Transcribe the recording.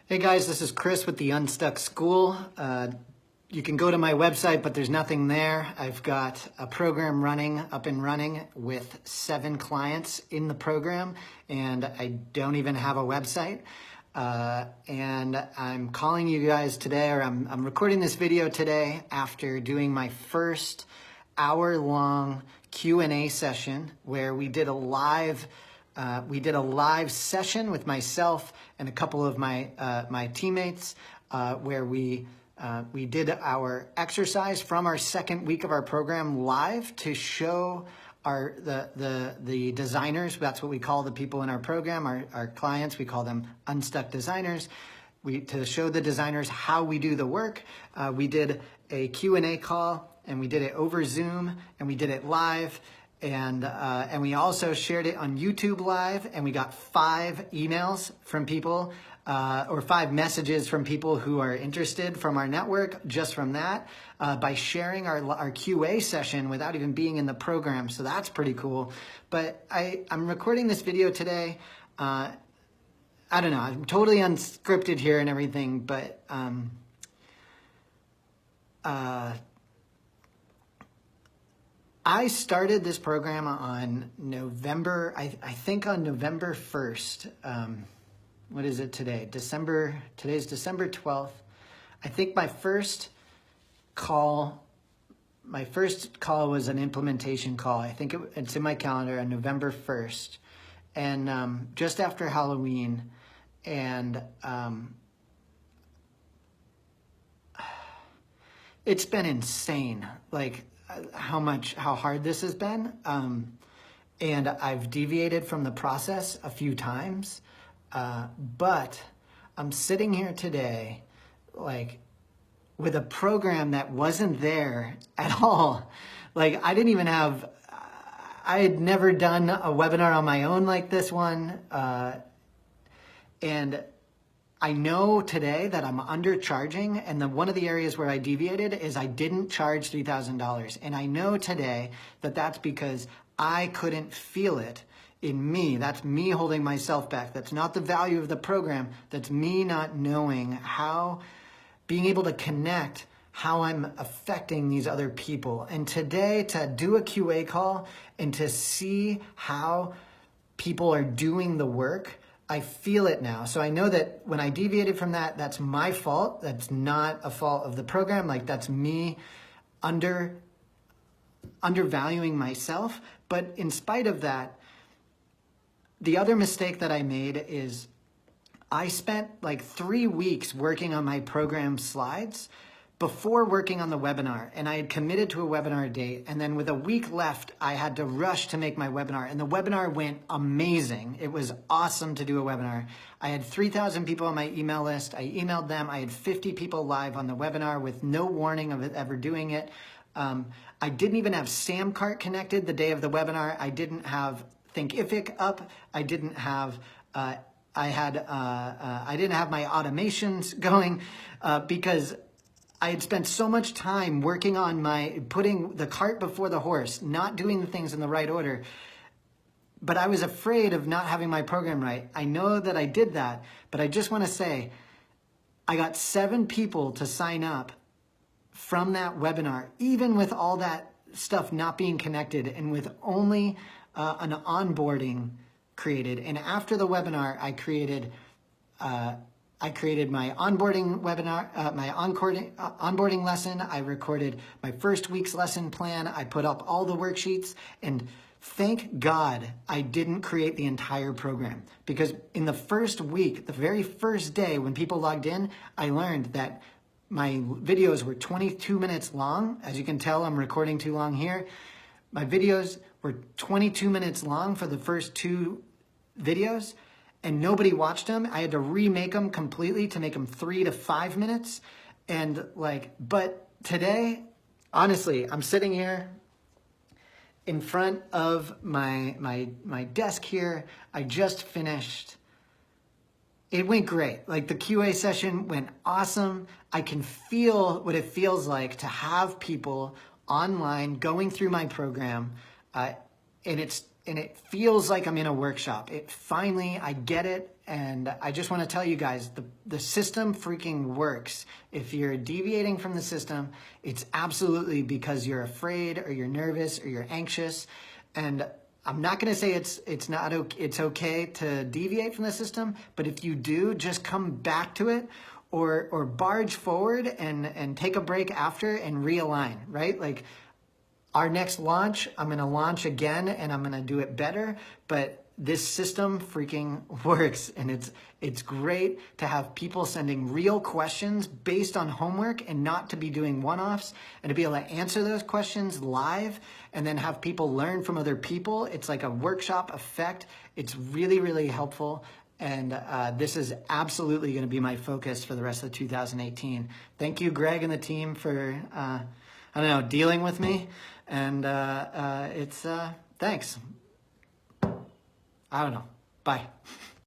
Hey guys, this is Chris with the Unstuck School. You can go to my website, but there's nothing there. I've got a program up and running with 7 clients in the program, and I don't even have a website. And I'm calling you guys today, or I'm recording this video today after doing my first hour-long Q&A session where we did a live session with myself and a couple of my teammates where we did our exercise from our second week of our program live to show the designers. That's what we call the people in our program, our clients. We call them Unstuck Designers. To show the designers how we do the work. We did a Q&A call, and we did it over Zoom, and we did it live. And we also shared it on YouTube Live, and we got 5 emails from people, or 5 messages from people who are interested from our network just from that, by sharing our QA session without even being in the program. So that's pretty cool. But I'm recording this video today. I don't know, I'm totally unscripted here and everything, but I started this program on November, I think on November 1st. What is it today? Today's December 12th. I think my first call was an implementation call. I think it's in my calendar on November 1st. And just after Halloween. And it's been insane. Like, how hard this has been. And I've deviated from the process a few times. But I'm sitting here today, like, with a program that wasn't there at all. Like, I had never done a webinar on my own like this one. And I know today that I'm undercharging, and one of the areas where I deviated is I didn't charge $3,000. And I know today that that's because I couldn't feel it in me. That's me holding myself back. That's not the value of the program. That's me not knowing being able to connect how I'm affecting these other people. And today, to do a QA call and to see how people are doing the work, I feel it now. So I know that when I deviated from that, that's my fault. That's not a fault of the program. Like, that's me undervaluing myself. But in spite of that, the other mistake that I made is I spent like 3 weeks working on my program slides before working on the webinar, and I had committed to a webinar date, and then with a week left, I had to rush to make my webinar, and the webinar went amazing. It was awesome to do a webinar. I had 3,000 people on my email list. I emailed them. I had 50 people live on the webinar with no warning of it ever doing it. I didn't even have Samcart connected the day of the webinar. I didn't have Thinkific up. I didn't have my automations going because I had spent so much time working on putting the cart before the horse, not doing the things in the right order. But I was afraid of not having my program right. I know that I did that, but I just want to say, I got 7 people to sign up from that webinar, even with all that stuff not being connected and with only an onboarding created. And after the webinar, I created my onboarding webinar, my onboarding lesson. I recorded my first week's lesson plan. I put up all the worksheets, and thank God I didn't create the entire program, because in the first week, the very first day when people logged in, I learned that my videos were 22 minutes long. As you can tell, I'm recording too long here. My videos were 22 minutes long for the first 2 videos, and nobody watched them. I had to remake them completely to make them 3 to 5 minutes. And but today, honestly, I'm sitting here in front of my desk here. I just finished. It went great. Like, the QA session went awesome. I can feel what it feels like to have people online going through my program. And and it feels like I'm in a workshop. Finally, I get it. And I just want to tell you guys, the system freaking works. If you're deviating from the system, it's absolutely because you're afraid or you're nervous or you're anxious. And I'm not going to say it's okay to deviate from the system, but if you do, just come back to it or barge forward and take a break after and realign, right? Like our next launch, I'm going to launch again and I'm going to do it better, but this system freaking works, and it's great to have people sending real questions based on homework and not to be doing one-offs, and to be able to answer those questions live and then have people learn from other people. It's like a workshop effect. It's really, really helpful. And this is absolutely going to be my focus for the rest of 2018. Thank you, Greg and the team, for, dealing with me. And thanks. I don't know. Bye.